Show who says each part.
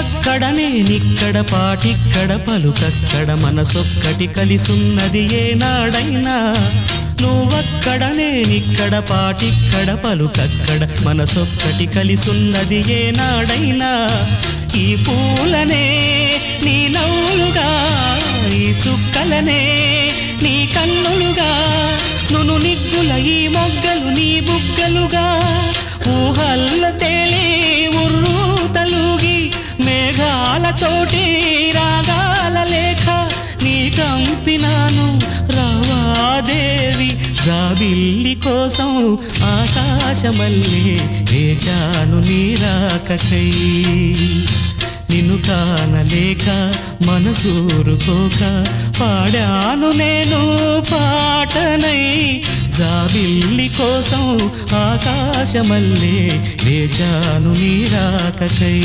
Speaker 1: నువ్వక్కడ నేనిక్కడ పాటిక్కడ పలుకక్కడ మనసొక్కటి కలిసున్నది ఏనాడైనా నువ్వక్కడ నేనిక్కడ పాటిక్కడ పలుకక్కడ మనసొక్కటి కలిసున్నది ఏనాడైనా ఈ పూలనే నీ నవ్వులుగా ఈ చుక్కలనే నీ కన్నులుగా నును నిగ్గుల ఈ మొగ్గలు నీ బుగ్గలుగా ఊహల్ల తేలి ఉర్రు తలుగి మేఘాలతోటి రాగాల లేఖ నీ కంపినాను రావాదేవి జాబిల్లి కోసం ఆకాశమల్లే వేచాను నీ రాకకై నిన్ను కానలేక మనసూరుకోక పాడాను నేను పాటనై జాబిల్లి కోసం ఆకాశమల్లే వేచాను నీ రాకకై